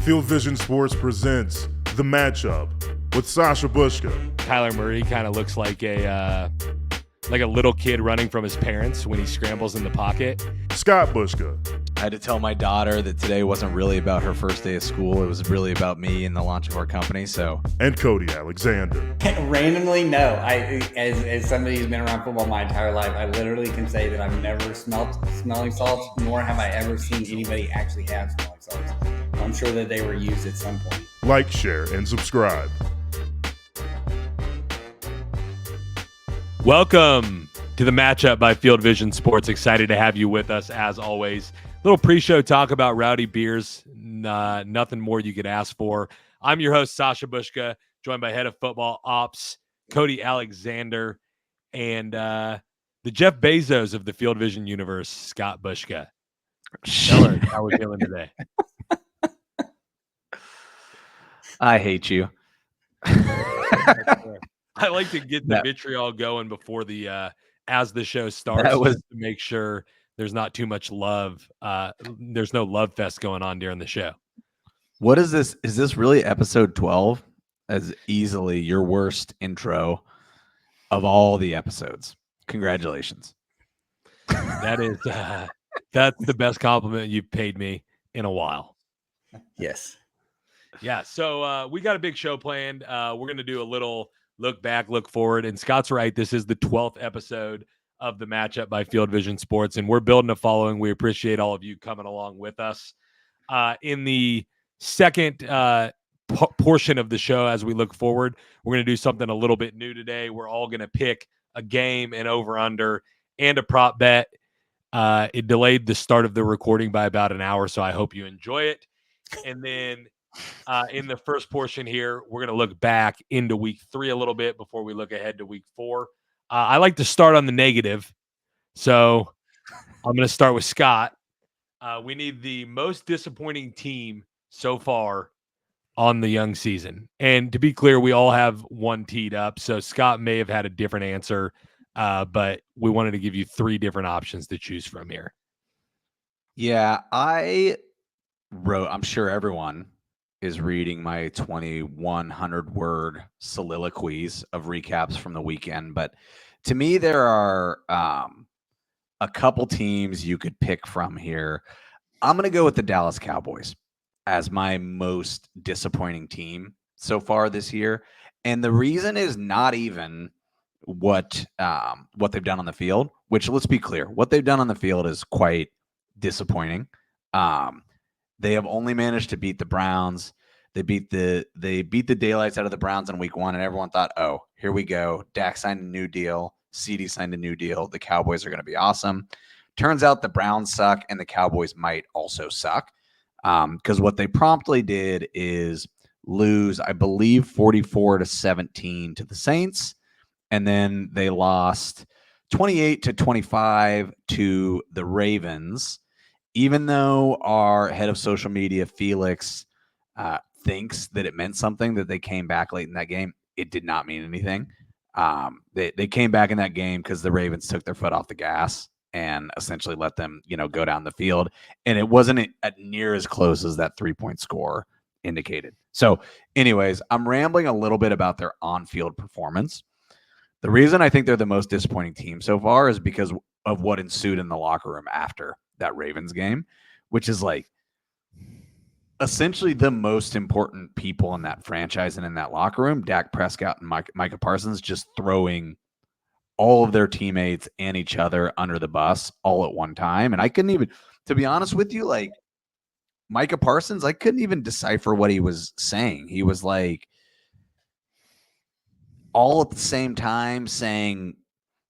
Field Vision Sports presents The Matchup with Sasha Bushka. Kyler Murray kind of looks like a little kid running from his parents when he scrambles in the pocket. Scott Bushka. I had to tell my daughter that today wasn't really about her first day of school. It was really about me and the launch of our company. And Cody Alexander. Randomly, no. As somebody who's been around football my entire life, I literally can say that I've never smelled smelling salts, nor have I ever seen anybody actually have smelling salts. I'm sure that they were used at some point. Like, share, and subscribe. Welcome to the Matchup by Field Vision Sports. Excited to have you with us as always. Little pre-show talk about rowdy beers. Nothing more you could ask for. I'm your host, Sasha Bushka, joined by head of football ops, Cody Alexander, and the Jeff Bezos of the Field Vision universe, Scott Bushka. Tell her how we're feeling today. I hate you. I like to get the vitriol going before the as the show starts, just to make sure there's not too much love. There's no love fest going on during the show. What is this? Is this really episode 12? As easily your worst intro of all the episodes. Congratulations. That is that's the best compliment you've paid me in a while. Yes. Yeah. So we got a big show planned. We're going to do a little look back, look forward. And Scott's right. This is the 12th episode of the Matchup by Field Vision Sports, and we're building a following. We appreciate all of you coming along with us. In the second portion of the show, as we look forward, we're going to do something a little bit new today. We're all going to pick a game, an over-under, and a prop bet. It delayed the start of the recording by about an hour, so I hope you enjoy it. And then in the first portion here, we're going to look back into week 3 a little bit before we look ahead to week 4. I like to start on the negative, so I'm going to start with Scott. We need the most disappointing team so far on the young season. And to be clear, we all have one teed up, so Scott may have had a different answer, but we wanted to give you 3 different options to choose from here. Yeah, I wrote, I'm sure everyone is reading my 2,100-word soliloquies of recaps from the weekend. But to me, there are a couple teams you could pick from here. I'm going to go with the Dallas Cowboys as my most disappointing team so far this year. And the reason is not even what they've done on the field, which, let's be clear, what they've done on the field is quite disappointing. They have only managed to beat the Browns. They beat the daylights out of the Browns in week 1, and everyone thought, oh, here we go. Dak signed a new deal. CD signed a new deal. The Cowboys are going to be awesome. Turns out the Browns suck, and the Cowboys might also suck, because what they promptly did is lose, I believe, 44-17 to the Saints, and then they lost 28-25 to the Ravens. Even though our head of social media, Felix, thinks that it meant something that they came back late in that game, it did not mean anything. They came back in that game because the Ravens took their foot off the gas and essentially let them, go down the field. And it wasn't at near as close as that 3-point score indicated. So anyways, I'm rambling a little bit about their on-field performance. The reason I think they're the most disappointing team so far is because of what ensued in the locker room after that Ravens game, which is like essentially the most important people in that franchise and in that locker room, Dak Prescott and Micah Parsons, just throwing all of their teammates and each other under the bus all at one time. And I couldn't even, to be honest with you, like Micah Parsons, I couldn't even decipher what he was saying. He was like all at the same time saying,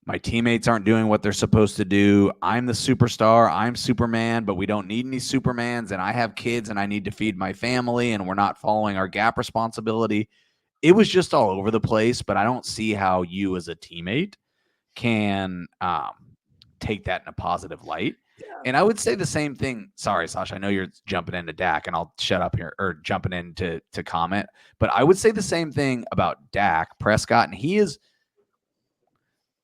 my teammates aren't doing what they're supposed to do. I'm the superstar. I'm Superman, but we don't need any Supermans. And I have kids and I need to feed my family, and we're not following our gap responsibility. It was just all over the place, but I don't see how you as a teammate can take that in a positive light. Yeah. And I would say the same thing. Sorry, Sasha, I know you're jumping into Dak, and I'll shut up here, or jumping in to comment. But I would say the same thing about Dak Prescott, and he is –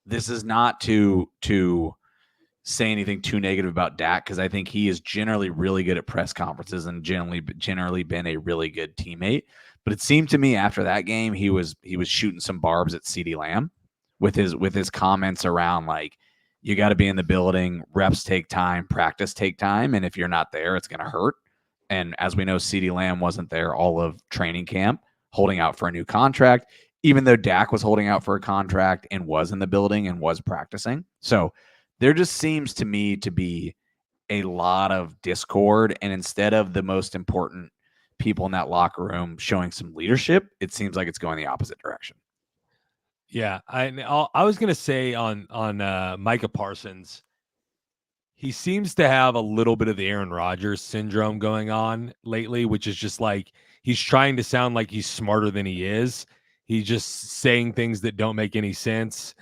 this is not to say anything too negative about Dak because I think he is generally really good at press conferences and generally been a really good teammate. But it seemed to me after that game he was shooting some barbs at CeeDee Lamb with his comments around like you got to be in the building, reps take time, practice take time, and if you're not there, it's going to hurt. And as we know, CeeDee Lamb wasn't there all of training camp, holding out for a new contract, even though Dak was holding out for a contract and was in the building and was practicing. So there just seems to me to be a lot of discord. And instead of the most important people in that locker room showing some leadership, it seems like it's going the opposite direction. Yeah, I was gonna say on Micah Parsons, he seems to have a little bit of the Aaron Rodgers syndrome going on lately, which is just like he's trying to sound like he's smarter than he is. He's just saying things that don't make any sense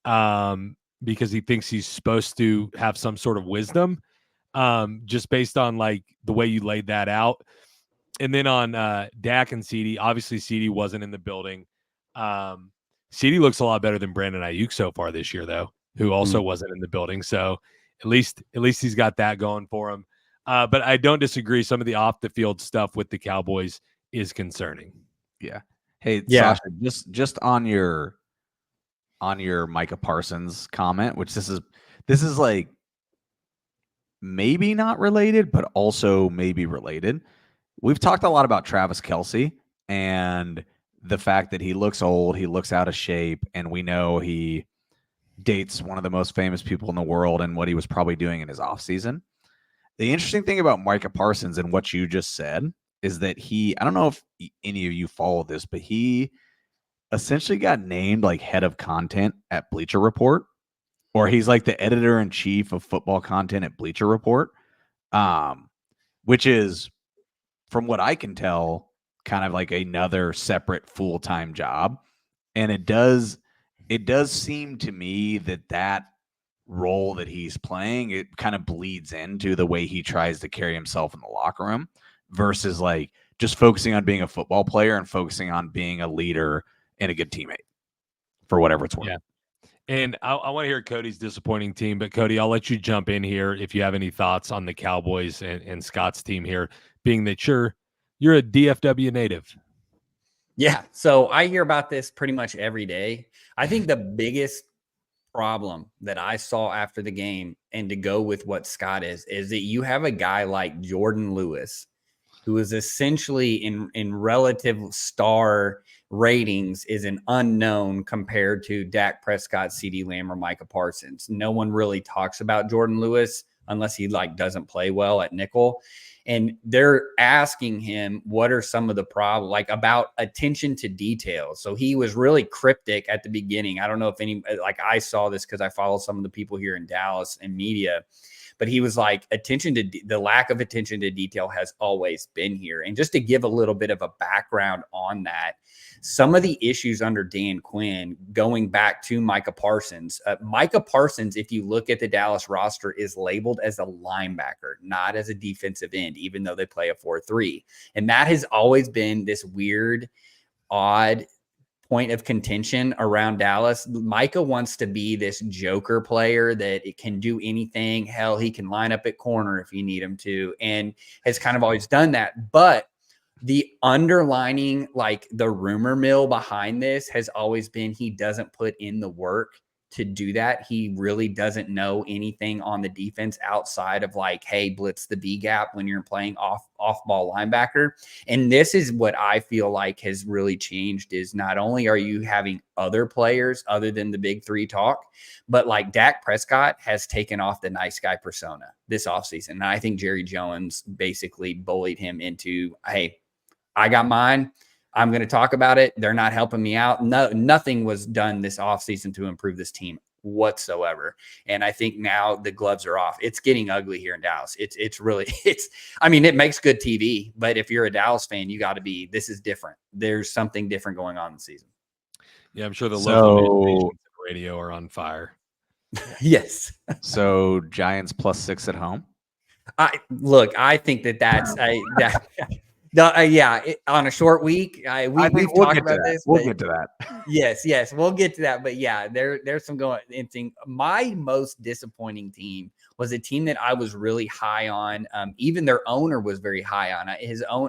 because he thinks he's supposed to have some sort of wisdom, just based on like the way you laid that out. And then on Dak and CeeDee, obviously CeeDee wasn't in the building. CeeDee looks a lot better than Brandon Ayuk so far this year, though, who also wasn't in the building. So at least he's got that going for him. But I don't disagree. Some of the off the field stuff with the Cowboys is concerning. Yeah. Hey, Yeah. Sasha, just on your Micah Parsons comment, which this is like maybe not related, but also maybe related. We've talked a lot about Travis Kelce and the fact that he looks old, he looks out of shape, and we know he dates one of the most famous people in the world and what he was probably doing in his offseason. The interesting thing about Micah Parsons and what you just said is that I don't know if any of you follow this, but he essentially got named like head of content at Bleacher Report, or he's like the editor-in-chief of football content at Bleacher Report, which is, from what I can tell, kind of like another separate full-time job. And it does seem to me that role that he's playing, it kind of bleeds into the way he tries to carry himself in the locker room versus like just focusing on being a football player and focusing on being a leader and a good teammate for whatever it's worth. Yeah. And I want to hear Cody's disappointing team, but Cody, I'll let you jump in here if you have any thoughts on the Cowboys and Scott's team here, being that you're a DFW native. Yeah. So I hear about this pretty much every day. I think the biggest problem that I saw after the game, and to go with what Scott is that you have a guy like Jordan Lewis, who is essentially in relative star ratings is an unknown compared to Dak Prescott, CeeDee Lamb, or Micah Parsons. No one really talks about Jordan Lewis unless he like doesn't play well at nickel. And they're asking him, what are some of the problems, like about attention to detail. So he was really cryptic at the beginning. I don't know if I saw this because I follow some of the people here in Dallas and media, but he was like, the lack of attention to detail has always been here. And just to give a little bit of a background on that, some of the issues under Dan Quinn, going back to Micah Parsons, if you look at the Dallas roster, is labeled as a linebacker, not as a defensive end, even though they play a 4-3. And that has always been this weird, odd point of contention around Dallas. Micah wants to be this joker player that it can do anything. Hell, he can line up at corner if you need him to, and has kind of always done that. But the underlining, like the rumor mill behind this has always been he doesn't put in the work to do that. He really doesn't know anything on the defense outside of like, hey, blitz the B gap when you're playing off ball linebacker. And this is what I feel like has really changed is not only are you having other players other than the big three talk, but like Dak Prescott has taken off the nice guy persona this offseason. And I think Jerry Jones basically bullied him into, hey, I got mine. I'm going to talk about it. They're not helping me out. No, nothing was done this offseason to improve this team whatsoever. And I think now the gloves are off. It's getting ugly here in Dallas. I mean, it makes good TV, but if you're a Dallas fan, you got to be, this is different. There's something different going on in the season. Yeah, I'm sure the local stations and radio are on fire. Yes. So Giants +6 at home. I think that's On a short week, we've we'll talked get to about that. this. We'll but get to that. yes, we'll get to that. But yeah, there's some going thing. My most disappointing team was a team that I was really high on. Even their owner was very high on it.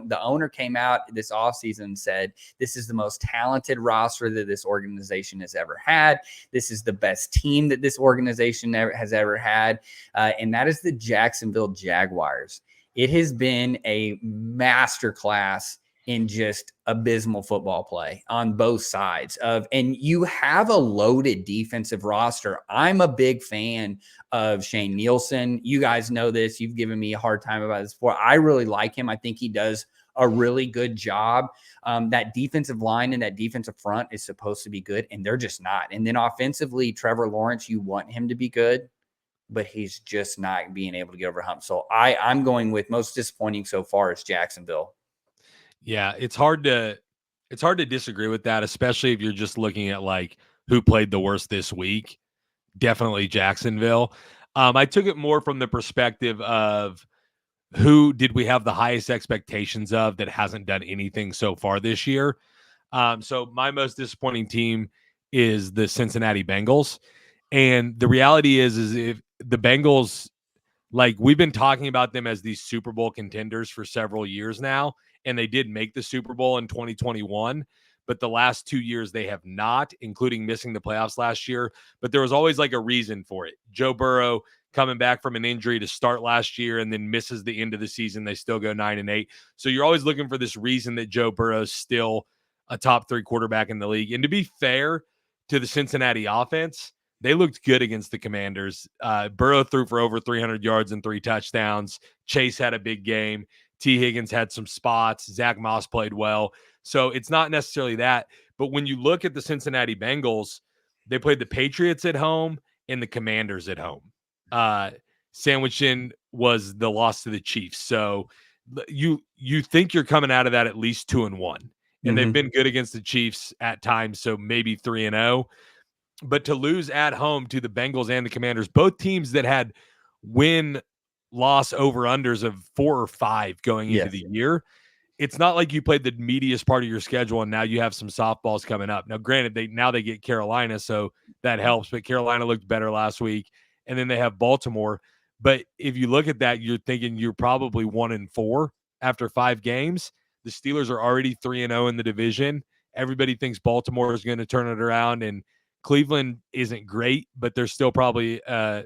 The owner came out this offseason and said, this is the most talented roster that this organization has ever had. This is the best team that this organization has ever had. And that is the Jacksonville Jaguars. It has been a masterclass in just abysmal football play on both sides and you have a loaded defensive roster. I'm a big fan of Shane Nielsen. You guys know this. You've given me a hard time about this before. I really like him. I think he does a really good job. That defensive line and that defensive front is supposed to be good, and they're just not. And then offensively, Trevor Lawrence, you want him to be good, but he's just not being able to get over hump. So I'm going with most disappointing so far is Jacksonville. Yeah, it's hard to disagree with that, especially if you're just looking at like who played the worst this week. Definitely Jacksonville. I took it more from the perspective of who did we have the highest expectations of that hasn't done anything so far this year. So my most disappointing team is the Cincinnati Bengals. And the reality is if the Bengals, like we've been talking about them as these Super Bowl contenders for several years now, and they did make the Super Bowl in 2021, but the last 2 years they have not, including missing the playoffs last year. But there was always like a reason for it. Joe Burrow coming back from an injury to start last year and then misses the end of the season. They still go 9-8. So you're always looking for this reason that Joe Burrow's still a top 3 quarterback in the league. And to be fair to the Cincinnati offense, they looked good against the Commanders. Burrow threw for over 300 yards and 3 touchdowns. Chase had a big game. T. Higgins had some spots. Zach Moss played well. So it's not necessarily that. But when you look at the Cincinnati Bengals, they played the Patriots at home and the Commanders at home. Sandwiched in was the loss to the Chiefs. So you think you're coming out of that at least 2-1. And they've been good against the Chiefs at times, so maybe 3-0. But to lose at home to the Bengals and the Commanders, both teams that had win-loss over-unders of 4 or 5 going into the year, it's not like you played the meatiest part of your schedule and now you have some softballs coming up. Now, granted, they get Carolina, so that helps, but Carolina looked better last week, and then they have Baltimore. But if you look at that, you're thinking you're probably 1-4 after 5 games. The Steelers are already 3-0 in the division. Everybody thinks Baltimore is going to turn it around, and Cleveland isn't great, but they're still probably a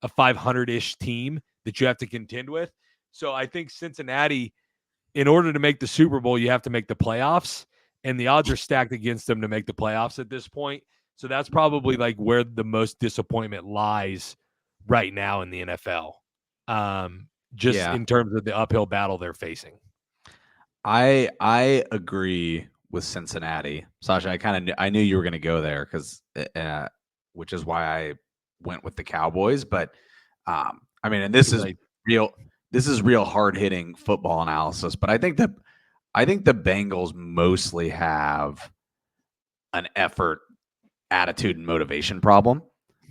500-ish team that you have to contend with. So I think Cincinnati, in order to make the Super Bowl, you have to make the playoffs, and the odds are stacked against them to make the playoffs at this point. So that's probably like where the most disappointment lies right now in the NFL, in terms of the uphill battle they're facing. I agree with Cincinnati. Sasha, I knew you were going to go there which is why I went with the Cowboys. But I mean, and this is real hard hitting football analysis. But I think the Bengals mostly have an effort, attitude, and motivation problem.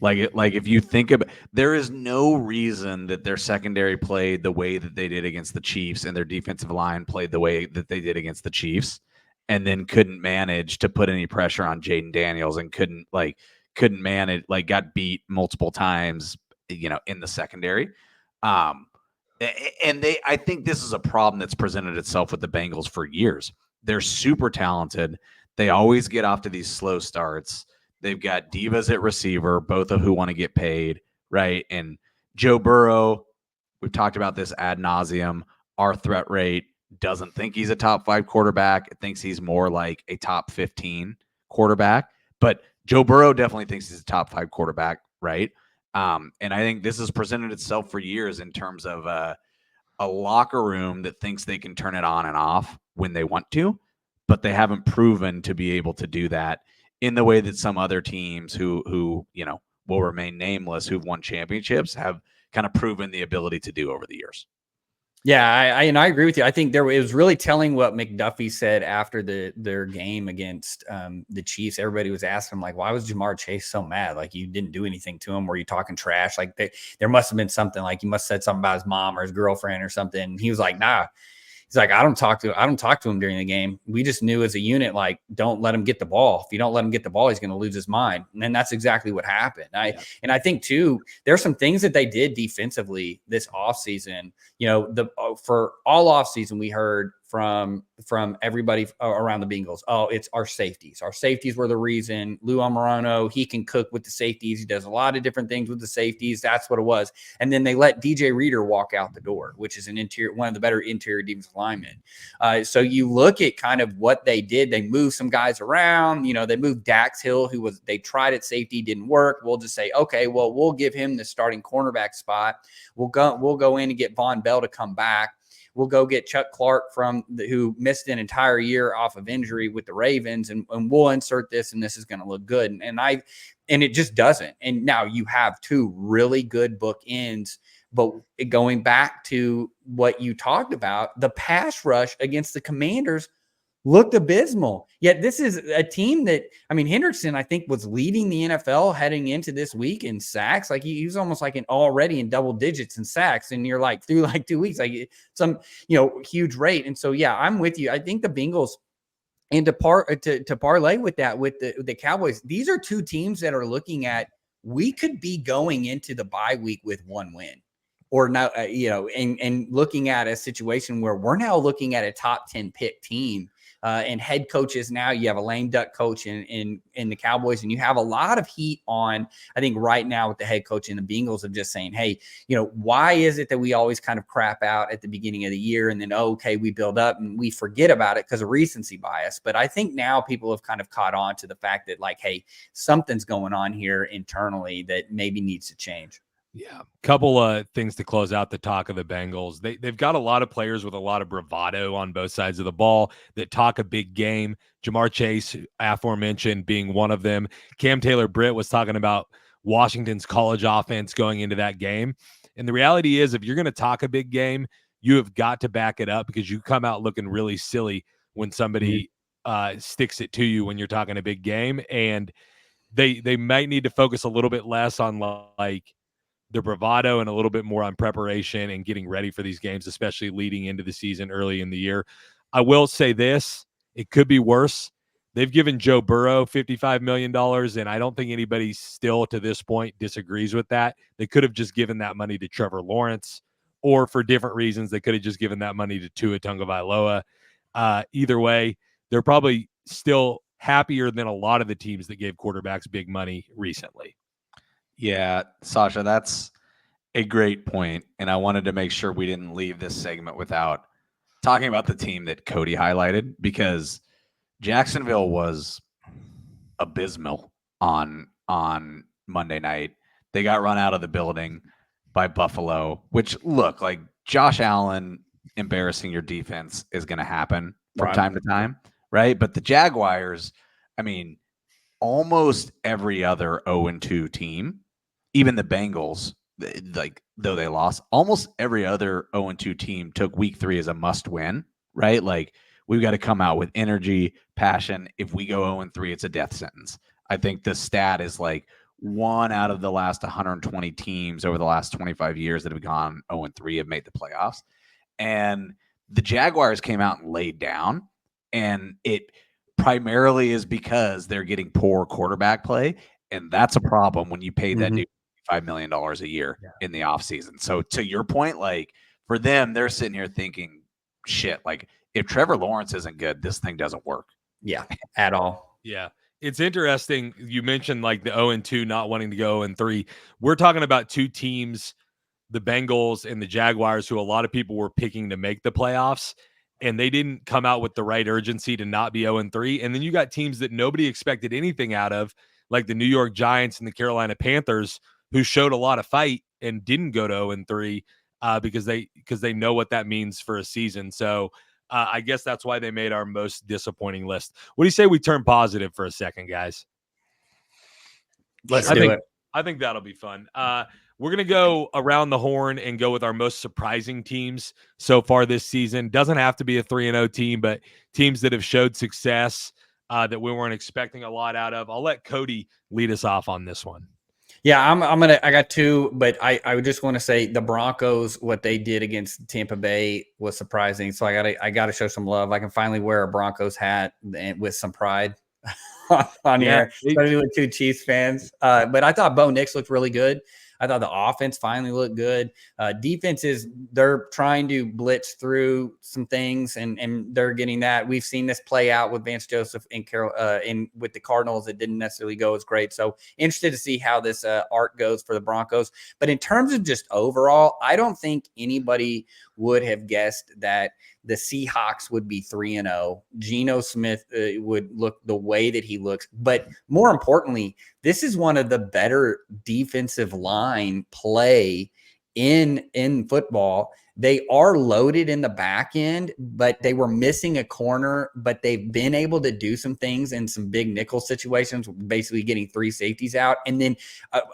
Like if you think about, there is no reason that their secondary played the way that they did against the Chiefs and their defensive line played the way that they did against the Chiefs, and then couldn't manage to put any pressure on Jaden Daniels and couldn't manage, got beat multiple times, in the secondary. And I think this is a problem that's presented itself with the Bengals for years. They're super talented. They always get off to these slow starts. They've got divas at receiver, both of who want to get paid, right? And Joe Burrow, we've talked about this ad nauseum. Our threat rate doesn't think he's a top 5 quarterback. It thinks he's more like a top 15 quarterback. But Joe Burrow definitely thinks he's a top 5 quarterback, right? And I think this has presented itself for years in terms of a locker room that thinks they can turn it on and off when they want to, but they haven't proven to be able to do that in the way that some other teams who will remain nameless, who've won championships, have kind of proven the ability to do over the years. Yeah, I agree with you. I think it was really telling what McDuffie said after their game against the Chiefs. Everybody was asking him, like, why was Jamar Chase so mad? Like, you didn't do anything to him. Were you talking trash? Like, there must have been something, like you must have said something about his mom or his girlfriend or something. And he was like, nah. He's like, I don't talk to him during the game. We just knew as a unit, like, don't let him get the ball. If you don't let him get the ball, he's going to lose his mind. And then that's exactly what happened. And I think too, there's some things that they did defensively this offseason. For all offseason, we heard from everybody around the Bengals. Oh, it's our safeties. Our safeties were the reason. Lou Amorono, he can cook with the safeties. He does a lot of different things with the safeties. That's what it was. And then they let DJ Reader walk out the door, which is one of the better interior defensive linemen. So you look at kind of what they did. They moved some guys around. They moved Dax Hill, they tried at safety, didn't work. We'll just say, okay, well, we'll give him the starting cornerback spot. We'll go in and get Von Bell to come back. We'll go get Chuck Clark who missed an entire year off of injury with the Ravens, and we'll insert this, and this is going to look good. And it just doesn't. And now you have two really good bookends. But going back to what you talked about, the pass rush against the Commanders looked abysmal. Yet this is a team that, Hendrickson, I think, was leading the NFL heading into this week in sacks. Like he was almost like already in double digits in sacks. And you're like, through like 2 weeks, like some, huge rate. And so, yeah, I'm with you. I think the Bengals, and to parlay with that, with the Cowboys, these are two teams that are looking at, we could be going into the bye week with one win. Or now, and looking at a situation where we're now looking at a top 10 pick team. And head coaches now, you have a lame duck coach in the Cowboys, and you have a lot of heat on, I think, right now with the head coach and the Bengals of just saying, hey, why is it that we always kind of crap out at the beginning of the year and then, okay, we build up and we forget about it because of recency bias. But I think now people have kind of caught on to the fact that, like, hey, something's going on here internally that maybe needs to change. Yeah. Couple of things to close out the talk of the Bengals. They've got a lot of players with a lot of bravado on both sides of the ball that talk a big game. Jamar Chase, aforementioned, being one of them. Cam Taylor-Britt was talking about Washington's college offense going into that game. And the reality is, if you're going to talk a big game, you have got to back it up, because you come out looking really silly when somebody sticks it to you when you're talking a big game. And they might need to focus a little bit less on like the bravado and a little bit more on preparation and getting ready for these games, especially leading into the season early in the year. I will say this, it could be worse. They've given Joe Burrow $55 million, and I don't think anybody still to this point disagrees with that. They could have just given that money to Trevor Lawrence, or for different reasons, they could have just given that money to Tua Tagovailoa. Either way, they're probably still happier than a lot of the teams that gave quarterbacks big money recently. Yeah, Sasha, that's a great point. And I wanted to make sure we didn't leave this segment without talking about the team that Cody highlighted, because Jacksonville was abysmal on Monday night. They got run out of the building by Buffalo, which, look, like Josh Allen embarrassing your defense is going to happen from time to time, right? But the Jaguars, almost every other 0-2 team, even the Bengals, like, though they lost, almost every other 0-2 team took week 3 as a must win, right? Like, we've got to come out with energy, passion. If we go 0-3, it's a death sentence. I think the stat is like 1 out of the last 120 teams over the last 25 years that have gone 0-3 have made the playoffs. And the Jaguars came out and laid down, and it primarily is because they're getting poor quarterback play. And that's a problem when you pay that dude $5 million a year in the offseason. So to your point, like, for them, they're sitting here thinking, shit, like, if Trevor Lawrence isn't good, this thing doesn't work. Yeah, at all. Yeah. It's interesting. You mentioned like the 0-2 not wanting to go 0-3. We're talking about two teams, the Bengals and the Jaguars, who a lot of people were picking to make the playoffs, and they didn't come out with the right urgency to not be 0-3. And then you got teams that nobody expected anything out of, like the New York Giants and the Carolina Panthers, who showed a lot of fight and didn't go to 0-3 because they know what that means for a season. So I guess that's why they made our most disappointing list. What do you say we turn positive for a second, guys? Let's do it. I think that'll be fun. We're going to go around the horn and go with our most surprising teams so far this season. Doesn't have to be a 3-0 team, but teams that have showed success that we weren't expecting a lot out of. I'll let Cody lead us off on this one. Yeah, I got two, but I would just want to say the Broncos, what they did against Tampa Bay was surprising. So I gotta show some love. I can finally wear a Broncos hat with some pride on Yeah, here, especially with two Chiefs fans. But I thought Bo Nix looked really good. I thought the offense finally looked good. Defenses, they're trying to blitz through some things, and they're getting that. We've seen this play out with Vance Joseph and Carol, with the Cardinals. It didn't necessarily go as great. So interested to see how this arc goes for the Broncos. But in terms of just overall, I don't think anybody would have guessed that the Seahawks would be 3-0. Geno Smith would look the way that he looks. But more importantly, this is one of the better defensive line play in football. They are loaded in the back end, but they were missing a corner, but they've been able to do some things in some big nickel situations, basically getting three safeties out. And then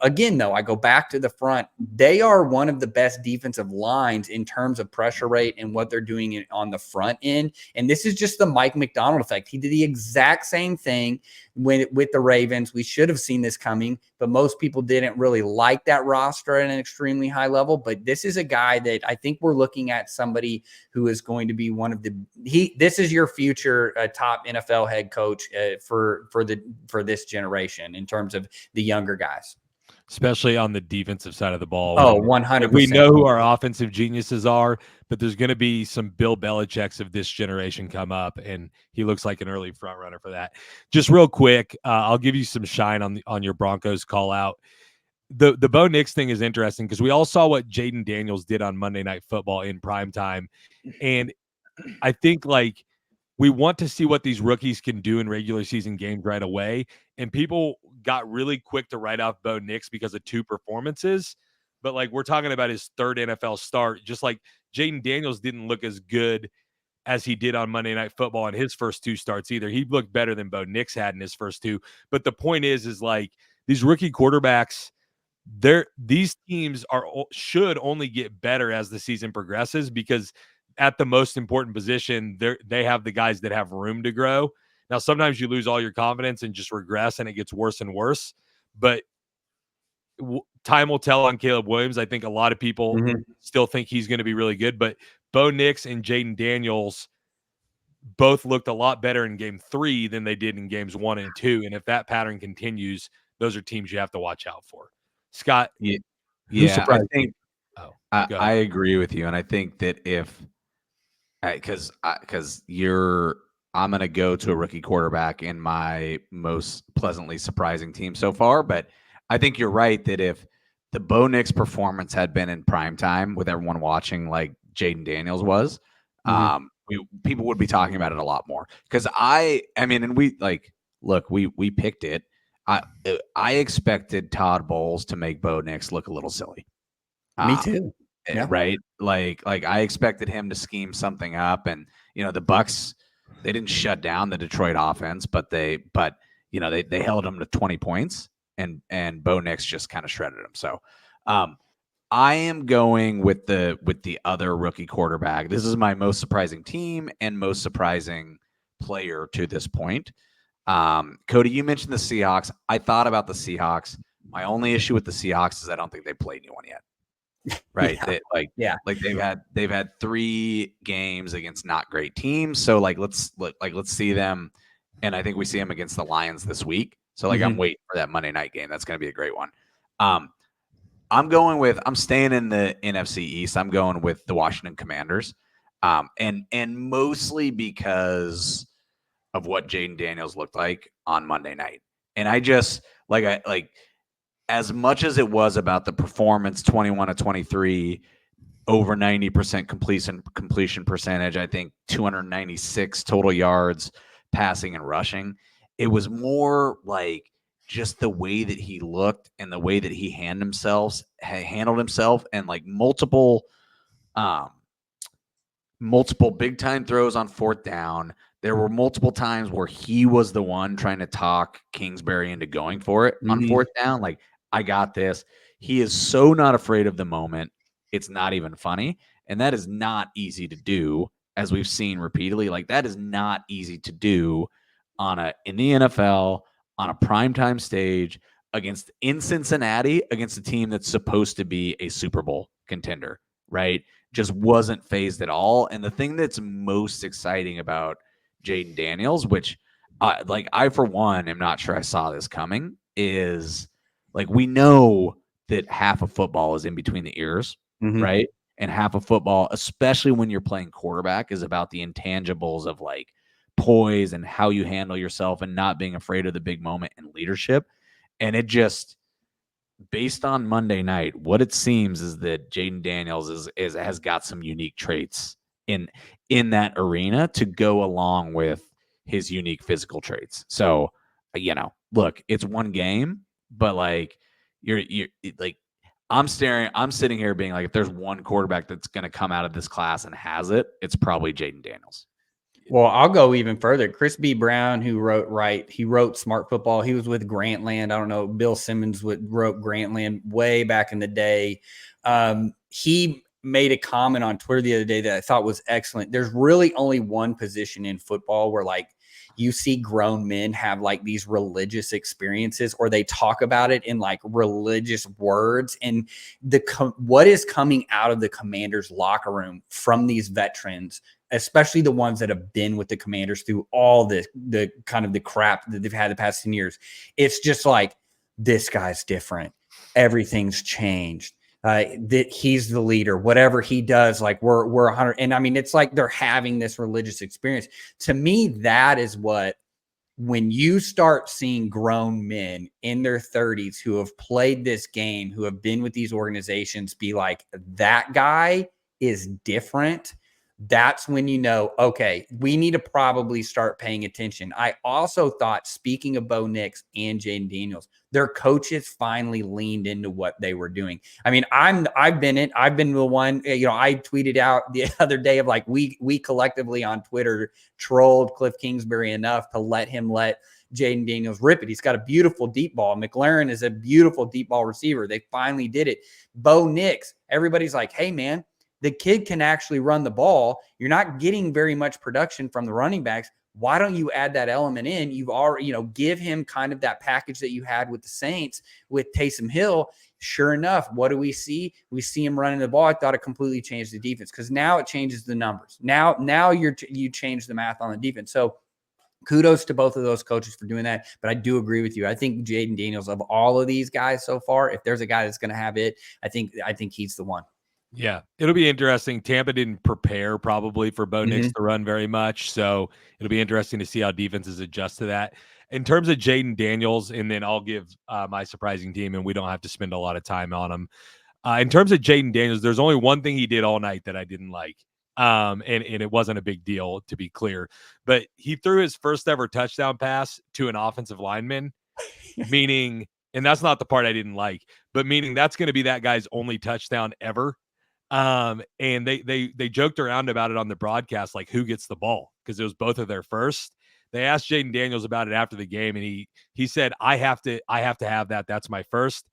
again, though, I go back to the front. They are one of the best defensive lines in terms of pressure rate and what they're doing on the front end. And this is just the Mike McDonald effect. He did the exact same thing with the Ravens. We should have seen this coming, but most people didn't really like that roster at an extremely high level. But this is a guy that I think we're looking at somebody who is going to be one of this is your future top NFL head coach for this generation in terms of the younger guys. Especially on the defensive side of the ball. Oh, 100%. We know who our offensive geniuses are, but there's going to be some Bill Belichick's of this generation come up, and he looks like an early front runner for that. Just real quick, I'll give you some shine on your Broncos call out. The Bo Nix thing is interesting because we all saw what Jaden Daniels did on Monday Night Football in primetime, and I think like we want to see what these rookies can do in regular season games right away. And people got really quick to write off Bo Nix because of two performances. But like we're talking about his third NFL start, just like Jaden Daniels didn't look as good as he did on Monday Night Football in his first two starts either. He looked better than Bo Nix had in his first two. But the point is like these rookie quarterbacks, these teams should only get better as the season progresses because at the most important position, they have the guys that have room to grow. Now, sometimes you lose all your confidence and just regress, and it gets worse and worse. But time will tell on Caleb Williams. I think a lot of people still think he's going to be really good. But Bo Nix and Jaden Daniels both looked a lot better in Game 3 than they did in Games 1 and 2. And if that pattern continues, those are teams you have to watch out for. Scott, yeah, I think I agree with you, and I think that if because I'm going to go to a rookie quarterback in my most pleasantly surprising team so far, but I think you're right that if the Bo Nix performance had been in prime time with everyone watching like Jaden Daniels was, people would be talking about it a lot more. Because I mean, and we we picked it. I expected Todd Bowles to make Bo Nix look a little silly. Me too. Yeah. Right. Like I expected him to scheme something up, and the Bucs, they didn't shut down the Detroit offense, but they held them to 20 points, and Bo Nix just kind of shredded them. So I am going with the other rookie quarterback. This is my most surprising team and most surprising player to this point. Cody, you mentioned the Seahawks. I thought about the Seahawks. My only issue with the Seahawks is I don't think they played anyone yet. Right. Yeah. They've had 3 games against not great teams. So let's see them. And I think we see them against the Lions this week. So I'm waiting for that Monday night game. That's going to be a great one. I'm staying in the NFC East. I'm going with the Washington Commanders. And mostly because of what Jaden Daniels looked like on Monday night. And I just as much as it was about the performance, 21-23, over 90% completion percentage, I think 296 total yards passing and rushing. It was more like just the way that he looked and the way that he handled himself, and like multiple big time throws on fourth down. There were multiple times where he was the one trying to talk Kingsbury into going for it on fourth down. Like, I got this. He is so not afraid of the moment. It's not even funny. And that is not easy to do, as we've seen repeatedly. Like, that is not easy to do in the NFL, on a primetime stage, in Cincinnati against a team that's supposed to be a Super Bowl contender, right? Just wasn't phased at all. And the thing that's most exciting about Jaden Daniels, which I for one am not sure I saw this coming, is like we know that half of football is in between the ears, right? And half of football, especially when you're playing quarterback, is about the intangibles of like poise and how you handle yourself and not being afraid of the big moment and leadership. And it just, based on Monday night, what it seems is that Jaden Daniels has got some unique traits in that arena to go along with his unique physical traits. So, look, it's one game, but like you're like I'm sitting here being like, if there's one quarterback that's going to come out of this class and has it, it's probably Jaden Daniels. Well, I'll go even further. Chris B. Brown, who wrote Smart Football. He was with Grantland. I don't know. Bill Simmons wrote Grantland way back in the day. He made a comment on Twitter the other day that I thought was excellent. There's really only one position in football where like you see grown men have like these religious experiences, or they talk about it in like religious words. And what is coming out of the Commanders locker room from these veterans, especially the ones that have been with the Commanders through all the kind of the crap that they've had the past 10 years. It's just like, this guy's different. Everything's changed. That he's the leader, whatever he does, like we're 100. And I mean, it's like they're having this religious experience. To me, that is what, when you start seeing grown men in their 30s who have played this game, who have been with these organizations, be like, that guy is different. That's when you know, okay, we need to probably start paying attention. I also thought, speaking of Bo Nix and Jaden Daniels, their coaches finally leaned into what they were doing. I mean, I've been the one, I tweeted out the other day of like, we collectively on Twitter trolled Cliff Kingsbury enough to let Jaden Daniels rip it. He's got a beautiful deep ball. McLaren is a beautiful deep ball receiver. They finally did it. Bo Nix, everybody's like, hey man, the kid can actually run the ball. You're not getting very much production from the running backs. Why don't you add that element in? You've already, give him kind of that package that you had with the Saints with Taysom Hill. Sure enough, what do we see? We see him running the ball. I thought it completely changed the defense, because now it changes the numbers. Now you change the math on the defense. So kudos to both of those coaches for doing that. But I do agree with you. I think Jaden Daniels, of all of these guys so far, if there's a guy that's going to have it, I think he's the one. Yeah, it'll be interesting. Tampa didn't prepare probably for Bo Nix to run very much, so it'll be interesting to see how defenses adjust to that. In terms of Jaden Daniels, and then I'll give my surprising team, and we don't have to spend a lot of time on him. In terms of Jaden Daniels, there's only one thing he did all night that I didn't like, and it wasn't a big deal, to be clear. But he threw his first ever touchdown pass to an offensive lineman, meaning, and that's not the part I didn't like, but meaning that's going to be that guy's only touchdown ever. And they joked around about it on the broadcast, like who gets the ball, because it was both of their first. They asked Jaden Daniels about it after the game, and he said, I have to have that. That's my first.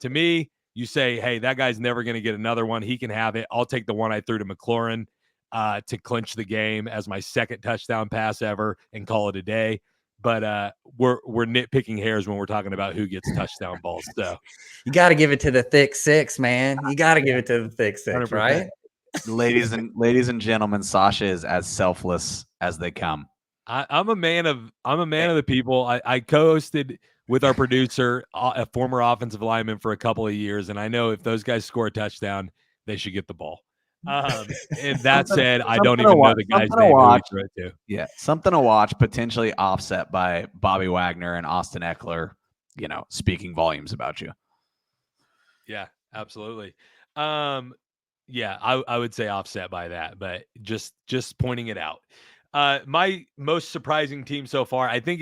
To me, you say, hey, that guy's never going to get another one. He can have it. I'll take the one I threw to McLaurin to clinch the game as my second touchdown pass ever and call it a day. But we're nitpicking hairs when we're talking about who gets touchdown balls. So you got to give it to the thick six, man. You got to give it to the thick six, 100%. Right? Ladies and gentlemen, Sasha is as selfless as they come. I'm a man of the people. I co-hosted with our producer, a former offensive lineman, for a couple of years, and I know if those guys score a touchdown, they should get the ball. And that said, I don't even know the guy's name who he threw it to. Yeah, something to watch, potentially offset by Bobby Wagner and Austin Eckler, speaking volumes about you. Yeah, absolutely. Yeah, I would say offset by that, but just pointing it out. My most surprising team so far, I think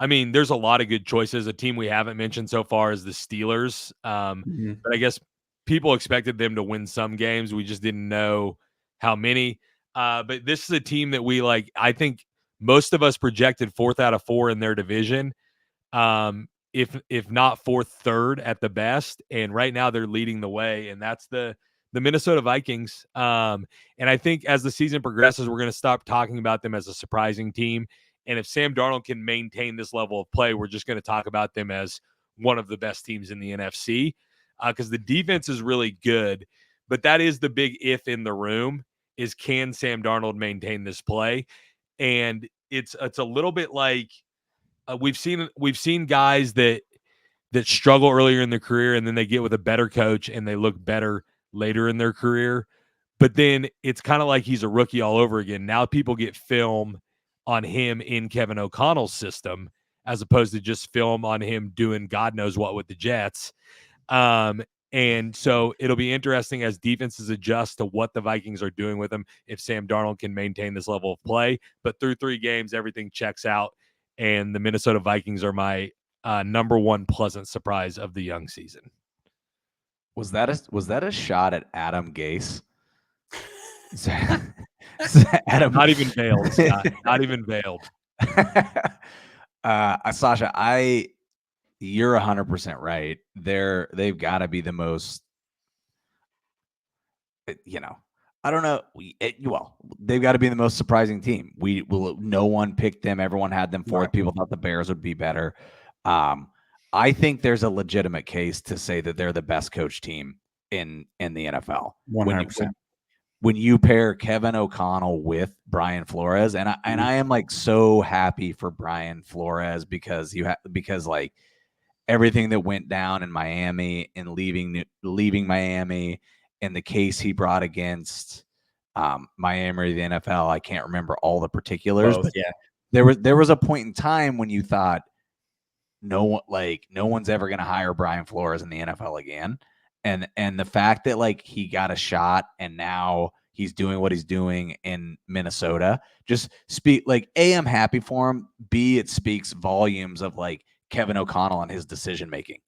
there's a lot of good choices. A team we haven't mentioned so far is the Steelers. But I guess people expected them to win some games. We just didn't know how many. But this is a team that we like. I think most of us projected 4th out of 4 in their division. If not 4th, 3rd at the best. And right now they're leading the way, and that's the Minnesota Vikings. And I think as the season progresses, we're going to stop talking about them as a surprising team. And if Sam Darnold can maintain this level of play, we're just going to talk about them as one of the best teams in the NFC because the defense is really good. But that is the big if in the room is can Sam Darnold maintain this play? And it's a little bit like we've seen guys that struggle earlier in their career and then they get with a better coach and they look better later in their career. But then it's kind of like he's a rookie all over again. Now people get film on him in Kevin O'Connell's system as opposed to just film on him doing God knows what with the Jets. And so it'll be interesting as defenses adjust to what the Vikings are doing with him if Sam Darnold can maintain this level of play. But through 3 games, everything checks out. And the Minnesota Vikings are my number one pleasant surprise of the young season. Was that a shot at Adam Gase? Adam, not even veiled, Scott. Not even veiled. Sasha, you're 100% right. They've got to be the most, I don't know. They've got to be the most surprising team. No one picked them. Everyone had them fourth. People thought the Bears would be better. I think there's a legitimate case to say that they're the best coach team in the NFL. 100%. When you pair Kevin O'Connell with Brian Flores, and I am like so happy for Brian Flores because like everything that went down in Miami and leaving Miami and the case he brought against Miami or the NFL. I can't remember all the particulars, but yeah, there was a point in time when you thought no one's ever going to hire Brian Flores in the NFL again. And the fact that like he got a shot and now he's doing what he's doing in Minnesota just I'm happy for him. B, it speaks volumes of like Kevin O'Connell and his decision making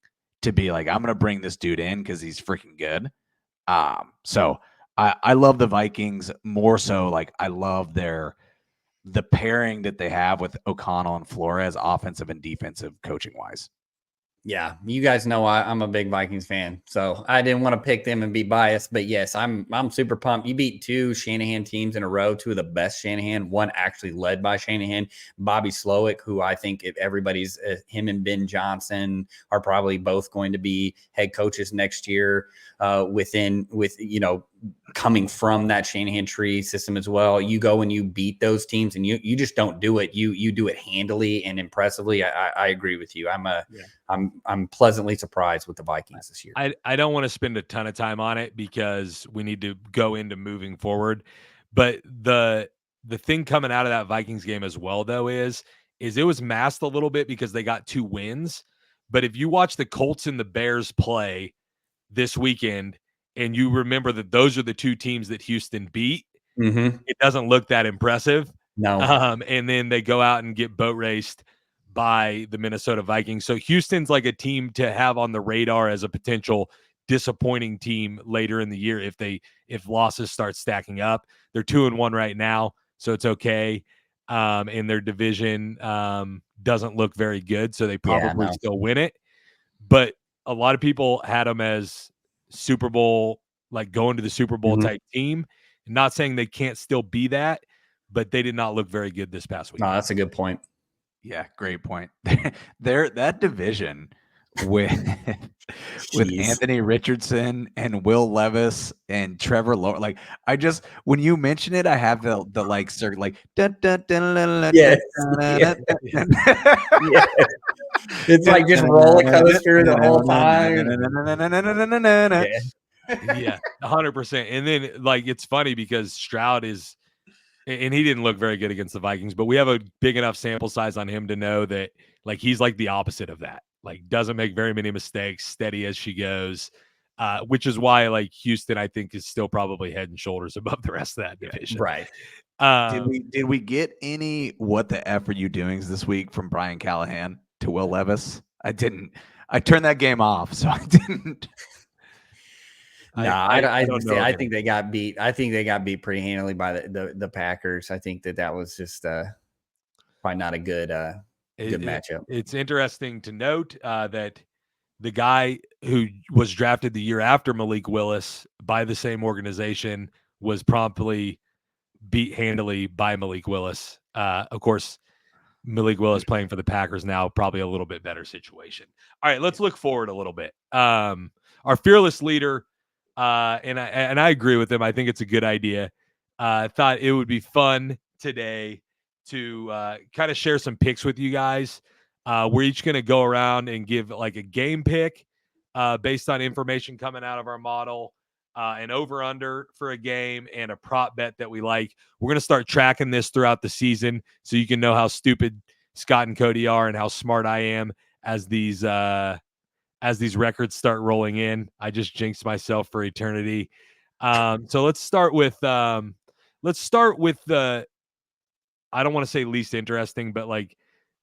to be like, I'm going to bring this dude in because he's freaking good. So I love the Vikings more so. Like I love the pairing that they have with O'Connell and Flores, offensive and defensive coaching wise. Yeah, you guys know I'm a big Vikings fan, so I didn't want to pick them and be biased. But yes, I'm super pumped. You beat 2 Shanahan teams in a row, 2 of the best Shanahan. One actually led by Shanahan, Bobby Slowick, who I think if everybody's him and Ben Johnson are probably both going to be head coaches next year. Coming from that Shanahan tree system as well. You go and you beat those teams, and you just don't do it. You do it handily and impressively. I agree with you. I'm pleasantly surprised with the Vikings this year. I don't want to spend a ton of time on it because we need to go into moving forward. But the thing coming out of that Vikings game as well, though, is it was masked a little bit because they got 2 wins. But if you watch the Colts and the Bears play this weekend, and you remember that those are the 2 teams that Houston beat, it doesn't look that impressive. No. And then they go out and get boat raced by the Minnesota Vikings. So Houston's like a team to have on the radar as a potential disappointing team later in the year if losses start stacking up. They're 2-1 right now, so it's okay. And their division doesn't look very good, so they probably still win it. But a lot of people had them as Super Bowl, like going to the Super Bowl type team. Not saying they can't still be that, but they did not look very good this past week. No, that's a good point. Yeah, great point. That division with Anthony Richardson and Will Levis and Trevor Lawrence. Like when you mention it, I have the like circle like yes. It's like just roller coaster the whole time. Yeah, 100%. And then like it's funny because Stroud is, and he didn't look very good against the Vikings, but we have a big enough sample size on him to know that like he's like the opposite of that. Like doesn't make very many mistakes, steady as she goes, which is why like Houston I think is still probably head and shoulders above the rest of that division. Right. Did we get any what the F are you doings this week from Brian Callahan to Will Levis? I didn't. I turned that game off, so I didn't. No, I don't know. I think they got beat. I think they got beat pretty handily by the Packers. I think that was just probably not a good matchup. It's interesting to note that the guy who was drafted the year after Malik Willis by the same organization was promptly beat handily by Malik Willis. Of course, Malik Willis playing for the Packers now, probably a little bit better situation. All right, let's look forward a little bit. Our fearless leader, and I agree with him. I think it's a good idea. Thought it would be fun today to kind of share some picks with you guys. We're each going to go around and give like a game pick based on information coming out of our model, an over-under for a game, and a prop bet that we like. We're going to start tracking this throughout the season so you can know how stupid Scott and Cody are and how smart I am as these records start rolling in. I just jinxed myself for eternity. So let's start with the, I don't want to say least interesting, but like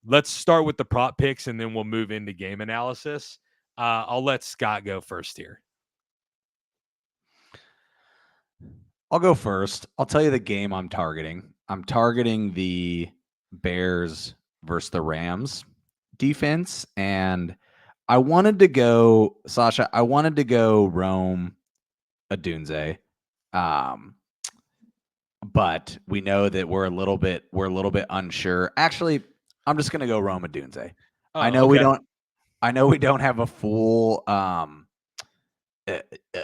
let's start with the prop picks and then we'll move into game analysis. I'll let Scott go first here. I'll go first. I'll tell you the game I'm targeting. I'm targeting the Bears versus the Rams defense. And I wanted to go, Sasha, Rome Odunze. But we know that we're a little bit unsure. Actually, I'm just gonna go Rome Odunze. I know we don't have a full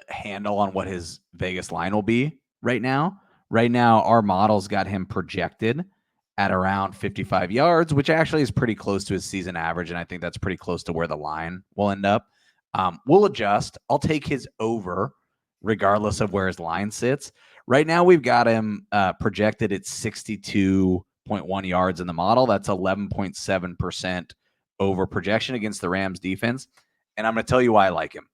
handle on what his Vegas line will be right now. Right now, our model's got him projected at around 55 yards, which actually is pretty close to his season average, and I think that's pretty close to where the line will end up. We'll adjust. I'll take his over, regardless of where his line sits. Right now, we've got him projected at 62.1 yards in the model. That's 11.7% over projection against the Rams defense, and I'm going to tell you why I like him.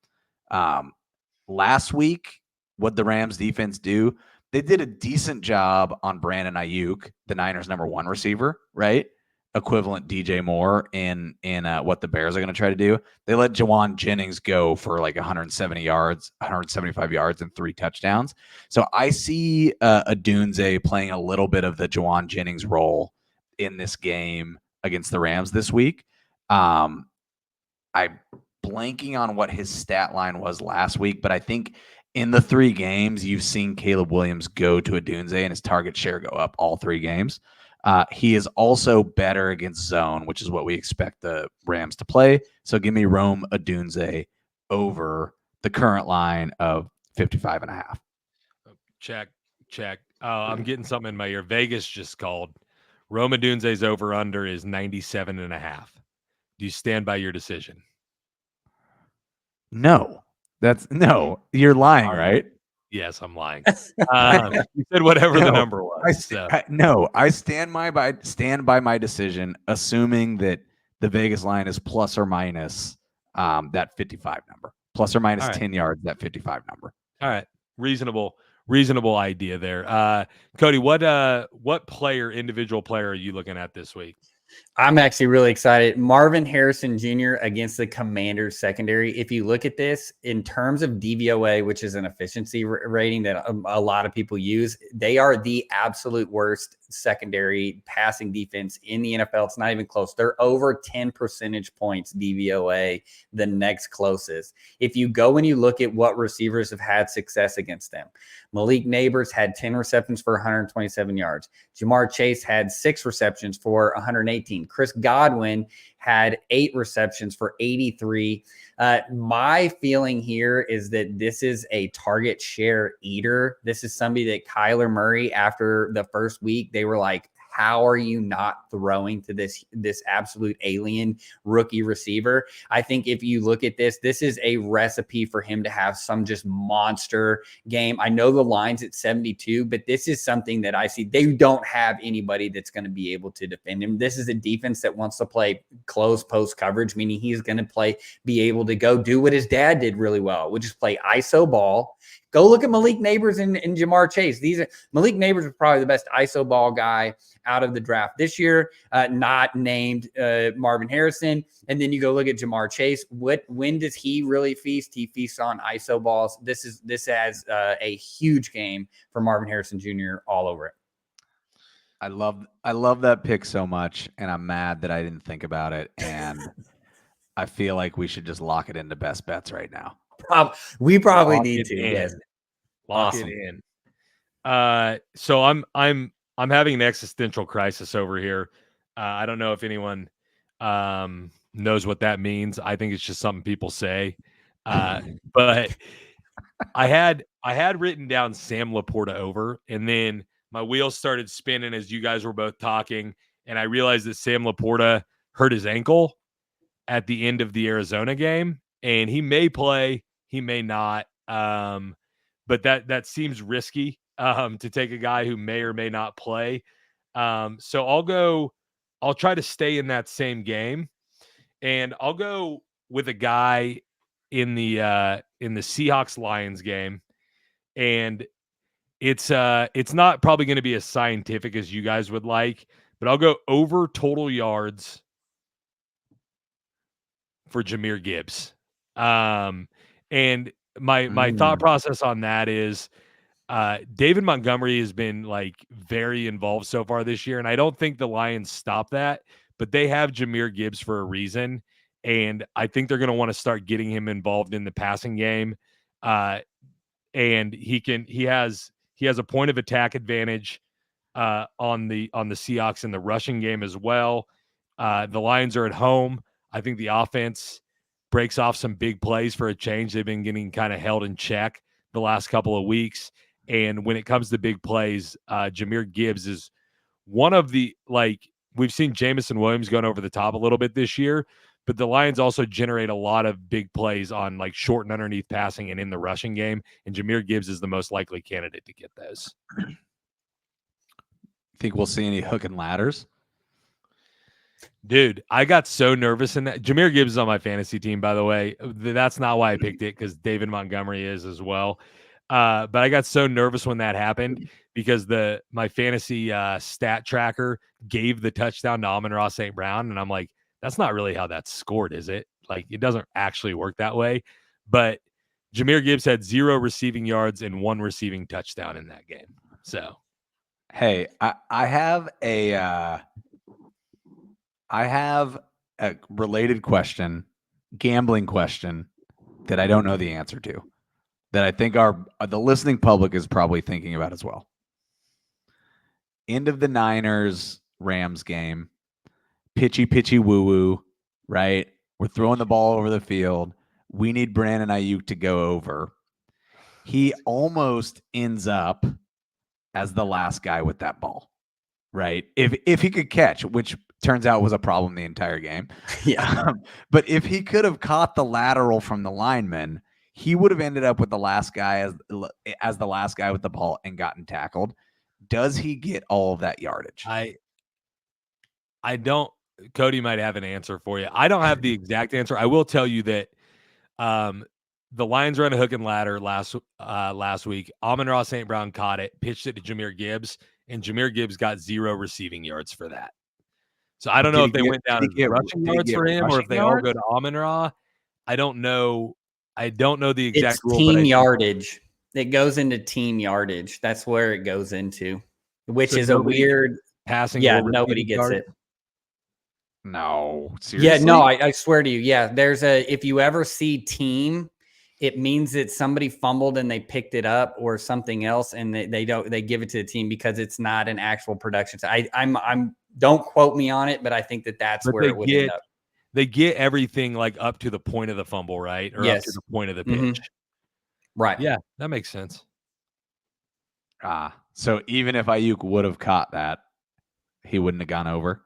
Last week, what the Rams defense do, they did a decent job on Brandon Ayuk, the Niners' number one receiver, right? Equivalent DJ Moore in what the Bears are going to try to do. They let Jawan Jennings go for like 175 yards and 3 touchdowns. So I see Odunze playing a little bit of the Jawan Jennings role in this game against the Rams this week. I'm blanking on what his stat line was last week, but I think in the 3 games, you've seen Caleb Williams go to Odunze and his target share go up all 3 games. He is also better against zone, which is what we expect the Rams to play. So give me Rome Odunze over the current line of 55.5. Check. I'm getting something in my ear. Vegas just called. Rome Odunze's over under is 97.5. Do you stand by your decision? No, you're lying, right? Yes, I'm lying. You said whatever the number was. I stand by my decision, assuming that the Vegas line is plus or minus that 55 number, plus or minus 10 yards, that 55 number. All right, reasonable idea there. Cody, what individual player are you looking at this week? I'm actually really excited. Marvin Harrison Jr. against the Commanders secondary. If you look at this in terms of DVOA, which is an efficiency rating that a lot of people use, they are the absolute worst secondary passing defense in the NFL. It's not even close. They're over 10 percentage points DVOA, the next closest. If you go and you look at what receivers have had success against them, Malik Neighbors had 10 receptions for 127 yards. Jamar Chase had 6 receptions for 118. Chris Godwin had 8 receptions for 83. My feeling here is that this is a target share eater. This is somebody that Kyler Murray, after the first week, they were like, how are you not throwing to this absolute alien rookie receiver? I think if you look at this is a recipe for him to have some just monster game. I know the line's at 72, but this is something that I see. They don't have anybody that's going to be able to defend him. This is a defense that wants to play close post coverage, meaning he's going to be able to go do what his dad did really well, which is play ISO ball. Go look at Malik Neighbors and Jamar Chase. Malik Neighbors was probably the best ISO ball guy out of the draft this year, not named Marvin Harrison. And then you go look at Jamar Chase. When does he really feast? He feasts on ISO balls. This has a huge game for Marvin Harrison Jr. all over it. I love that pick so much, and I'm mad that I didn't think about it. And I feel like we should just lock it into best bets right now. We probably need to. Yes. Lock it in. So I'm having an existential crisis over here. I don't know if anyone knows what that means. I think it's just something people say. But I had written down Sam Laporta over, and then my wheels started spinning as you guys were both talking, and I realized that Sam Laporta hurt his ankle at the end of the Arizona game, and he may play, he may not. But that seems risky to take a guy who may or may not play. So I'll try to stay in that same game, and I'll go with a guy in the Seahawks Lions game, and it's not probably going to be as scientific as you guys would like, but I'll go over total yards for Jahmyr Gibbs. And my thought process on that is David Montgomery has been like very involved so far this year, and I don't think the Lions stop that, but they have Jahmyr Gibbs for a reason, and I think they're going to want to start getting him involved in the passing game. And he has a point of attack advantage on the Seahawks in the rushing game as well. The Lions are at home. I think the offense breaks off some big plays for a change. They've been getting kind of held in check the last couple of weeks. And when it comes to big plays, Jahmyr Gibbs is one of the, like, we've seen Jamison Williams going over the top a little bit this year, but the Lions also generate a lot of big plays on like short and underneath passing and in the rushing game. And Jahmyr Gibbs is the most likely candidate to get those. Think we'll see any hook and ladders? Dude, I got so nervous in that. Jahmyr Gibbs is on my fantasy team, by the way. That's not why I picked it, because David Montgomery is as well. But I got so nervous when that happened because my fantasy stat tracker gave the touchdown to Amon-Ra St. Brown, and I'm like, that's not really how that's scored, is it? Like, it doesn't actually work that way. But Jahmyr Gibbs had 0 receiving yards and 1 receiving touchdown in that game. So, hey, I have a related question, gambling question that I don't know the answer to, that I think the listening public is probably thinking about as well. End of the Niners-Rams game, pitchy woo-woo, right? We're throwing the ball over the field. We need Brandon Ayuk to go over. He almost ends up as the last guy with that ball, right? If he could catch, which turns out was a problem the entire game. Yeah. But if he could have caught the lateral from the lineman, he would have ended up with the last guy as the last guy with the ball and gotten tackled. Does he get all of that yardage? I don't. Cody might have an answer for you. I don't have the exact answer. I will tell you that the Lions ran a hook and ladder last week. Amon-Ra St. Brown caught it, pitched it to Jahmyr Gibbs, and Jahmyr Gibbs got 0 receiving yards for that. So I don't know if they went down as rushing yards for him or if they all go to Amon-Ra. I don't know. I don't know the exact rule. Team yardage. It goes into team yardage. That's where it goes into, which is a weird passing. Yeah, nobody gets it. No, seriously. Yeah, no, I swear to you. Yeah, if you ever see team, it means that somebody fumbled and they picked it up or something else, and they give it to the team because it's not an actual production. So I'm don't quote me on it, but I think that's where it would end up. They get everything like up to the point of the fumble, right? Or up to the point of the pitch. Mm-hmm. Right. Yeah, that makes sense. So even if Ayuk would have caught that, he wouldn't have gone over.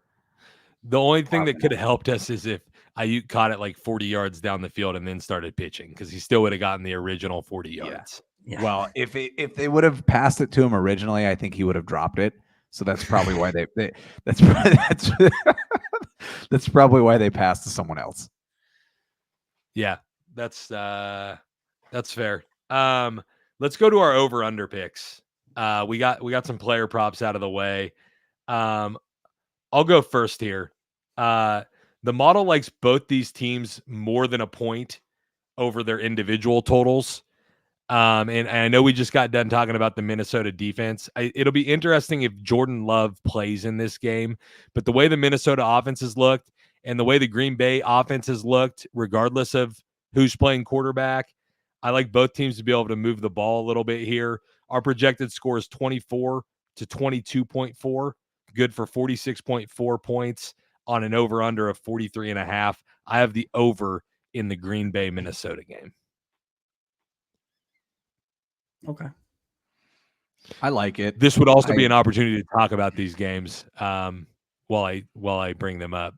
The only thing that could have helped us is if Ayuk caught it like 40 yards down the field and then started pitching, because he still would have gotten the original 40 yards. Yeah. Well, if they would have passed it to him originally, I think he would have dropped it. So that's probably why that's probably why they passed to someone else. Yeah, that's fair. Let's go to our over/under picks. We got some player props out of the way. I'll go first here. The model likes both these teams more than a point over their individual totals. And I know we just got done talking about the Minnesota defense. It'll be interesting if Jordan Love plays in this game, but the way the Minnesota offense has looked and the way the Green Bay offense has looked, regardless of who's playing quarterback, I like both teams to be able to move the ball a little bit here. Our projected score is 24 to 22.4 for good for 46.4 points on an over-under of 43.5. I have the over in the Green Bay, Minnesota game. Okay. I like it. This would also be an opportunity to talk about these games while I bring them up.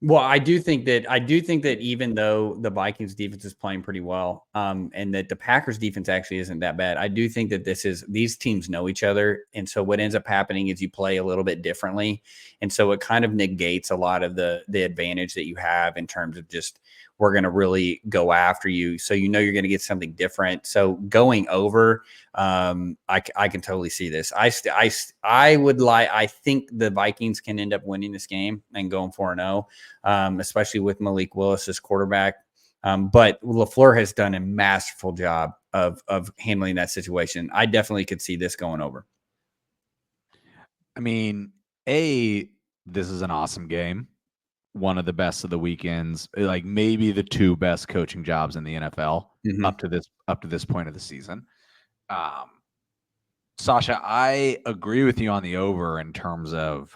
Well, I do think that even though the Vikings defense is playing pretty well, and that the Packers defense actually isn't that bad, I do think that these teams know each other. And so what ends up happening is you play a little bit differently. And so it kind of negates a lot of the advantage that you have in terms of just, we're going to really go after you. So, you're going to get something different. So going over, I can totally see this. I think the Vikings can end up winning this game and going 4-0, especially with Malik Willis as quarterback. But LaFleur has done a masterful job of handling that situation. I definitely could see this going over. I mean, this is an awesome game. One of the best of the weekends, like maybe the two best coaching jobs in the NFL up to this point of the season. Sasha, I agree with you on the over in terms of,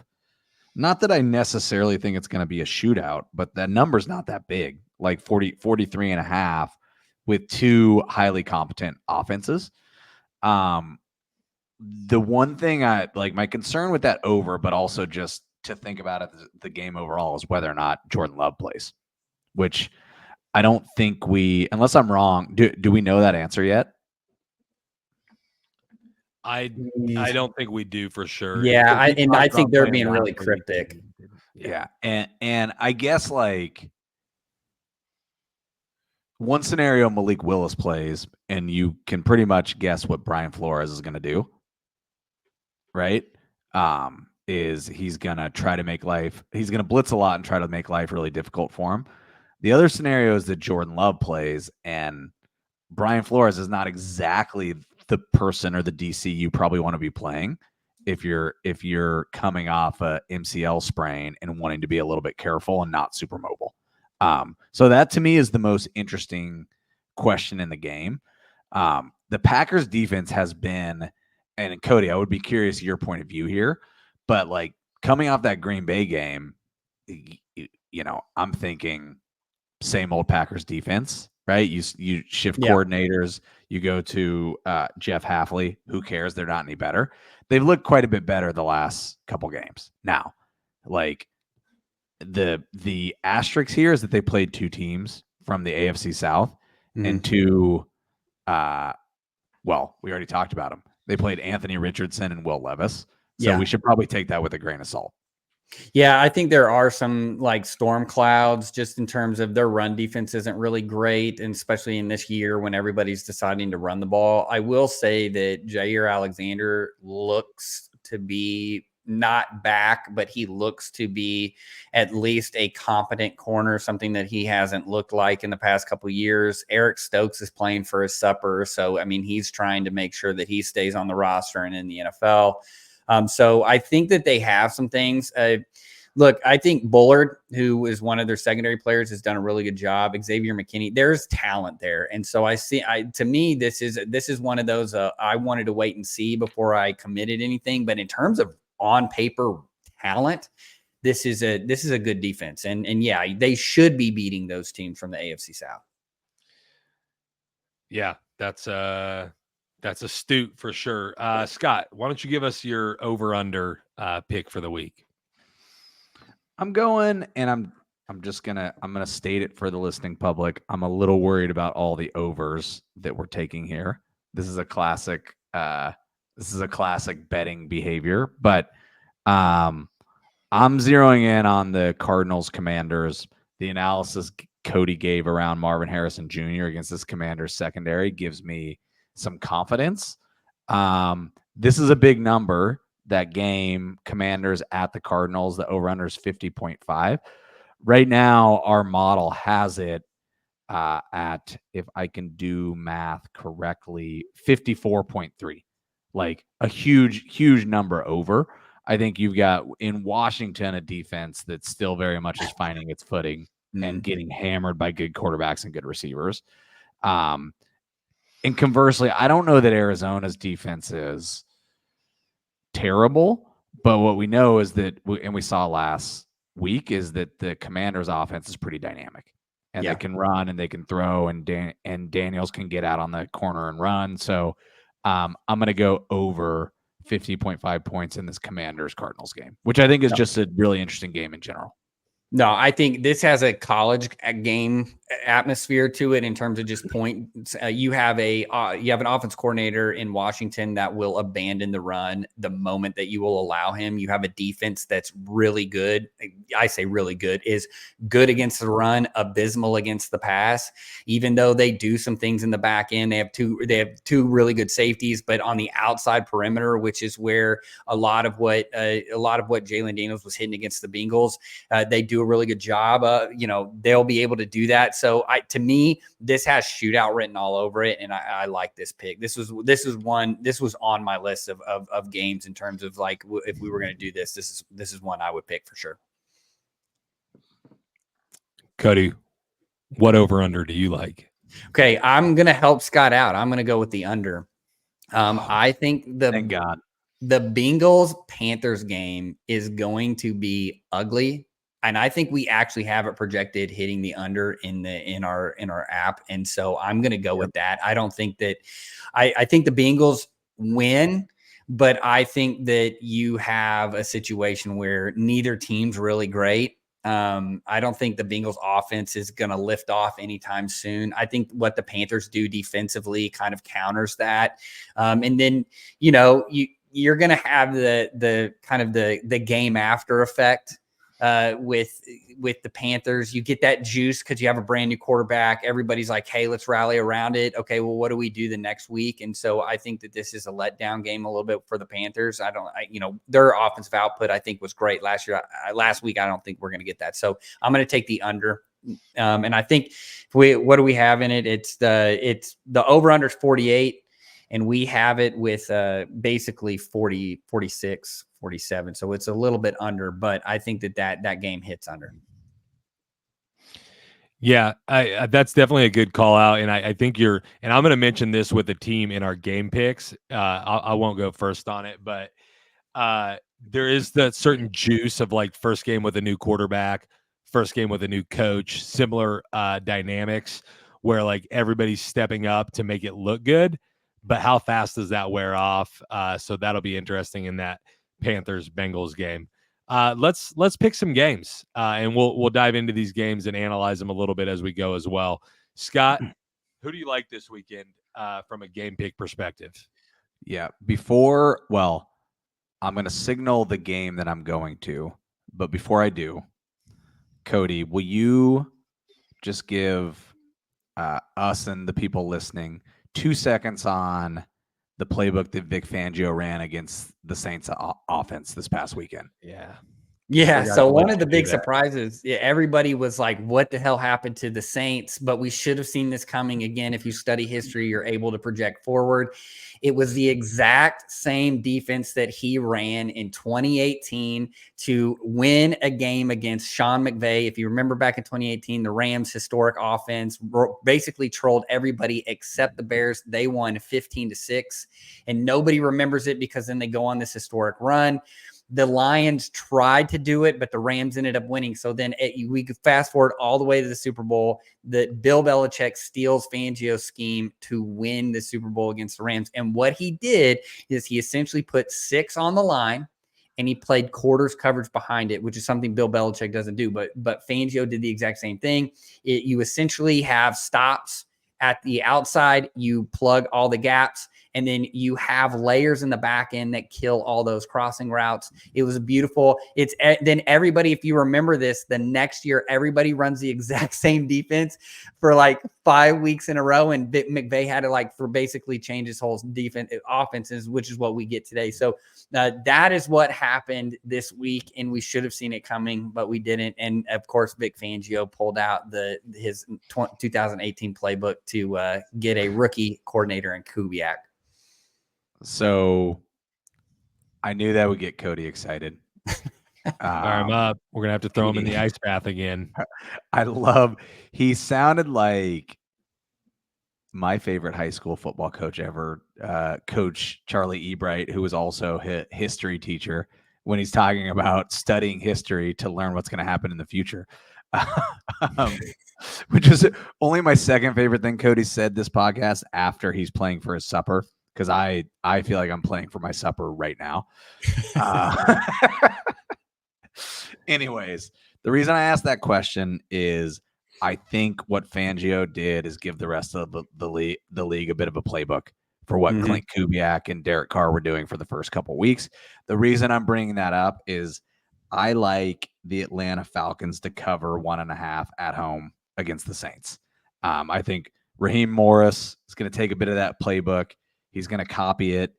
not that I necessarily think it's going to be a shootout, but that number's not that big, like 43.5 with two highly competent offenses. The one thing I like, my concern with that over, but also just to think about it, the game overall, is whether or not Jordan Love plays, which I don't think unless I'm wrong, do we know that answer yet? I don't think we do for sure. Yeah, I think they're being really cryptic. Yeah. And I guess, like, one scenario, Malik Willis plays, and you can pretty much guess what Brian Flores is going to do, right? Is he's going to try to he's going to blitz a lot and try to make life really difficult for him. The other scenario is that Jordan Love plays, and Brian Flores is not exactly the person or the DC you probably want to be playing if you're coming off a MCL sprain and wanting to be a little bit careful and not super mobile. So that to me is the most interesting question in the game. The Packers defense has been, and Cody, I would be curious your point of view here, but like coming off that Green Bay game, I'm thinking same old Packers defense, right? You shift coordinators, you go to Jeff Hafley. Who cares? They're not any better. They've looked quite a bit better the last couple games. Now, like the asterisk here is that they played two teams from the AFC South and two, we already talked about them. They played Anthony Richardson and Will Levis. So we should probably take that with a grain of salt. Yeah, I think there are some like storm clouds just in terms of their run defense isn't really great, and especially in this year when everybody's deciding to run the ball. I will say that Jair Alexander looks to be not back, but he looks to be at least a competent corner, something that he hasn't looked like in the past couple of years. Eric Stokes is playing for his supper. So, I mean, he's trying to make sure that he stays on the roster and in the NFL. So I think that they have some things. Look, I think Bullard, who is one of their secondary players, has done a really good job. Xavier McKinney, there's talent there. And so to me, this is one of those, I wanted to wait and see before I committed anything. But in terms of on paper talent, this is a good defense. And yeah, they should be beating those teams from the AFC South. Yeah, that's astute for sure. Scott, why don't you give us your over-under pick for the week? I'm going, and I'm gonna state it for the listening public. I'm a little worried about all the overs that we're taking here. This is a classic betting behavior, but I'm zeroing in on the Cardinals Commanders. The analysis Cody gave around Marvin Harrison Jr. against this Commanders secondary gives me some confidence. This is a big number. That game, Commanders at the Cardinals, the over-under is 50.5. Right now, our model has it at, if I can do math correctly, 54.3. Like a huge number over. I think you've got in Washington a defense that still very much is finding its footing and getting hammered by good quarterbacks and good receivers. And conversely, I don't know that Arizona's defense is terrible, but what we know is that, and we saw last week, is that the Commanders' offense is pretty dynamic, and Yeah. they can run and they can throw, and Daniels can get out on the corner and run. So I'm going to go over 50.5 points in this Commanders-Cardinals game, which I think is just a really interesting game in general. No, I think this has a college game atmosphere to it in terms of just points. You have an offense coordinator in Washington that will abandon the run the moment that you will allow him. You have a defense that's really good. I say really good, is good against the run, abysmal against the pass. Even though they do some things in the back end, they have two really good safeties, but on the outside perimeter, which is where a lot of what Jalen Daniels was hitting against the Bengals, they do a really good job. They'll be able to do that. So to me, this has shootout written all over it. And I like this pick. This was on my list of games in terms of like, if we were going to do this is one I would pick for sure. Cody, what over under do you like? Okay. I'm going to help Scott out. I'm going to go with the under. I think Thank God. the Bengals Panthers game is going to be ugly. And I think we actually have it projected hitting the under in our app. And so I'm going to go with that. I don't think that I think the Bengals win, but I think that you have a situation where neither team's really great. I don't think the Bengals offense is going to lift off anytime soon. I think what the Panthers do defensively kind of counters that. And then, you're going to have the kind of the game after effect with the Panthers. You get that juice because you have a brand new quarterback. Everybody's like, hey, let's rally around it. Okay, well, what do we do the next week? And so I think that this is a letdown game a little bit for the Panthers. Their offensive output I think was great last year. Last week, I don't think we're going to get that. So I'm going to take the under. And I think what do we have in it? It's the over under is 48. And we have it with basically 40, 46, 47. So it's a little bit under, but I think that game hits under. Yeah, that's definitely a good call out. And I think and I'm going to mention this with the team in our game picks. I won't go first on it, but there is that certain juice of like first game with a new quarterback, first game with a new coach, similar dynamics where like everybody's stepping up to make it look good. But how fast does that wear off? So that'll be interesting in that Panthers-Bengals game. Let's pick some games, and we'll dive into these games and analyze them a little bit as we go as well. Scott, who do you like this weekend from a game pick perspective? Yeah, I'm going to signal the game that I'm going to, but before I do, Cody, will you just give us and the people listening 2 seconds on the playbook that Vic Fangio ran against the Saints offense this past weekend? Yeah. So one of the big surprises, everybody was like, what the hell happened to the Saints? But we should have seen this coming. Again, if you study history, you're able to project forward. It was the exact same defense that he ran in 2018 to win a game against Sean McVay. If you remember back in 2018, the Rams' historic offense basically trolled everybody except the Bears. They won 15-6, and nobody remembers it because then they go on this historic run. The Lions tried to do it, but the Rams ended up winning. So then we could fast forward all the way to the Super Bowl. That Bill Belichick steals Fangio's scheme to win the Super Bowl against the Rams. And what he did is he essentially put 6 on the line, and he played quarters coverage behind it, which is something Bill Belichick doesn't do. But Fangio did the exact same thing. You essentially have stops at the outside. You plug all the gaps. And then you have layers in the back end that kill all those crossing routes. It was beautiful. Then everybody, if you remember this, the next year, everybody runs the exact same defense for like 5 weeks in a row. And McVay had to basically change his whole offenses, which is what we get today. So that is what happened this week. And we should have seen it coming, but we didn't. And of course, Vic Fangio pulled out his 2018 playbook to get a rookie coordinator in Kubiak. So I knew that would get Cody excited. Fire him up. We're going to have to throw him in the ice bath again. He sounded like my favorite high school football coach ever, Coach Charlie Ebright, who was also a history teacher, when he's talking about studying history to learn what's going to happen in the future. Which is only my second favorite thing Cody said this podcast after he's playing for his supper, because I feel like I'm playing for my supper right now. Anyways, the reason I asked that question is I think what Fangio did is give the rest of the league a bit of a playbook for what Clint Kubiak and Derek Carr were doing for the first couple weeks. The reason I'm bringing that up is I like the Atlanta Falcons to cover 1.5 at home against the Saints. I think Raheem Morris is going to take a bit of that playbook. He's going to copy it.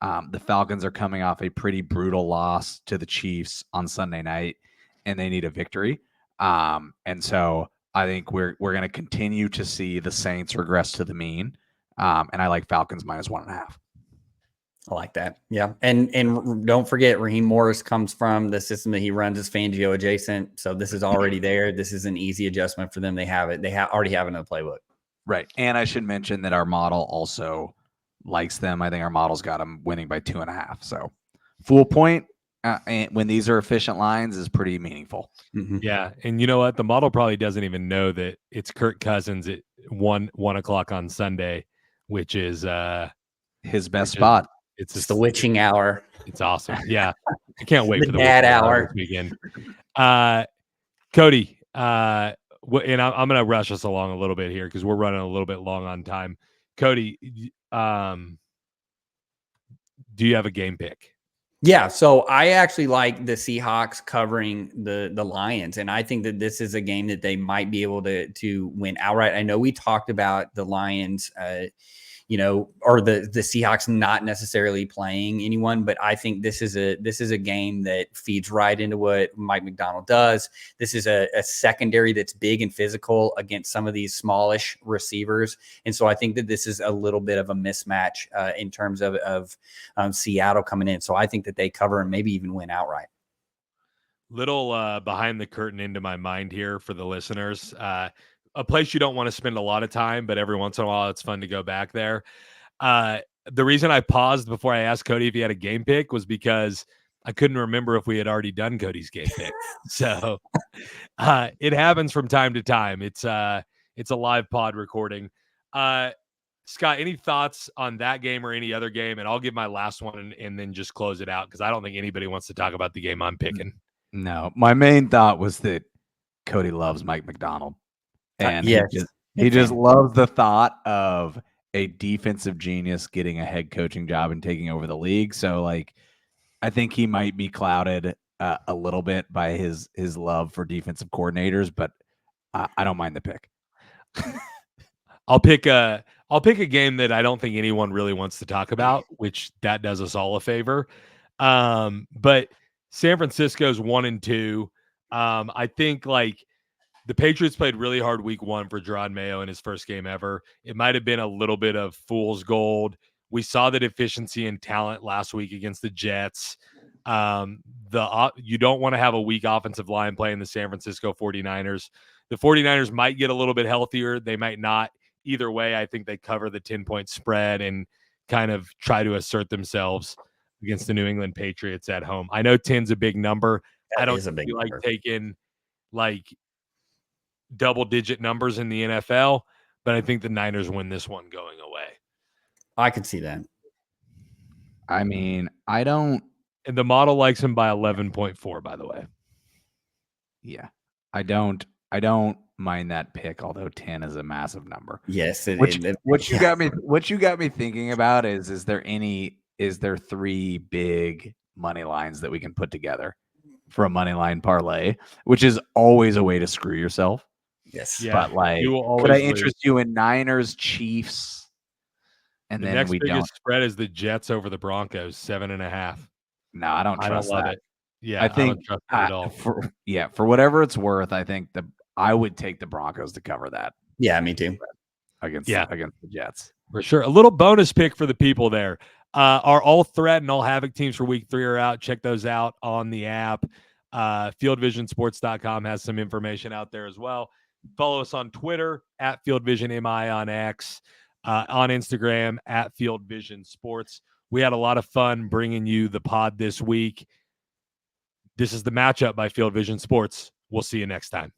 The Falcons are coming off a pretty brutal loss to the Chiefs on Sunday night, and they need a victory. And so I think we're going to continue to see the Saints regress to the mean. And I like Falcons -1.5. I like that. Yeah. And don't forget, Raheem Morris comes from the system that he runs as Fangio adjacent. So this is already there. This is an easy adjustment for them. They have it. They already have it in the playbook. Right. And I should mention that our model also likes them. I think our model's got them winning by 2.5. So full point and when these are efficient lines is pretty meaningful. Yeah. And you know what? The model probably doesn't even know that it's Kirk Cousins at 1 o'clock on Sunday, which is his best spot. It's the witching hour. It's awesome. Yeah. I can't wait for the dad hour this weekend. Cody, and I'm going to rush us along a little bit here because we're running a little bit long on time. Cody, do you have a game pick? Yeah, so I actually like the Seahawks covering the Lions, and I think that this is a game that they might be able to win outright. I know we talked about the Lions, or the Seahawks not necessarily playing anyone, but I think this is a game that feeds right into what Mike McDonald does. This is a secondary that's big and physical against some of these smallish receivers, and so I think that this is a little bit of a mismatch in terms of Seattle coming in. So I think that they cover and maybe even win outright. Little behind the curtain into my mind here for the listeners. A place you don't want to spend a lot of time, but every once in a while it's fun to go back there. The reason I paused before I asked Cody if he had a game pick was because I couldn't remember if we had already done Cody's game pick. So it happens from time to time. It's a live pod recording. Scott, any thoughts on that game or any other game? And I'll give my last one and then just close it out because I don't think anybody wants to talk about the game I'm picking. No, my main thought was that Cody loves Mike McDonald. And he just loves the thought of a defensive genius getting a head coaching job and taking over the league. So, I think he might be clouded a little bit by his love for defensive coordinators, but I don't mind the pick. I'll pick a game that I don't think anyone really wants to talk about, which that does us all a favor. But San Francisco's 1-2. I think the Patriots played really hard week 1 for Jerod Mayo in his first game ever. It might have been a little bit of fool's gold. We saw the deficiency in talent last week against the Jets. You don't want to have a weak offensive line playing the San Francisco 49ers. The 49ers might get a little bit healthier. They might not. Either way, I think they cover the 10-point spread and kind of try to assert themselves against the New England Patriots at home. I know 10's a big number. I don't feel like taking double-digit numbers in the NFL, but I think the Niners win this one going away. I can see that. I mean, I don't. And the model likes him by 11.4, by the way. Yeah, I don't mind that pick, although 10 is a massive number. Yes, what you got me thinking about is there 3 big money lines that we can put together for a money line parlay, which is always a way to screw yourself. Yes. Yeah, but could I interest you in Niners, Chiefs? And then next biggest spread is the Jets over the Broncos, 7.5. No, I don't trust love that. It. Yeah, I think don't trust it at all. For whatever it's worth, I think I would take the Broncos to cover that. Yeah, me too. Against the Jets. For sure. A little bonus pick for the people there. Our All Threat and All Havoc teams for week 3 are out. Check those out on the app. FieldVisionSports.com has some information out there as well. Follow us on Twitter at FieldVisionMI on X. on Instagram at Field Vision Sports. We had a lot of fun bringing you the pod this week. This is the Matchup by Field Vision Sports. We'll see you next time.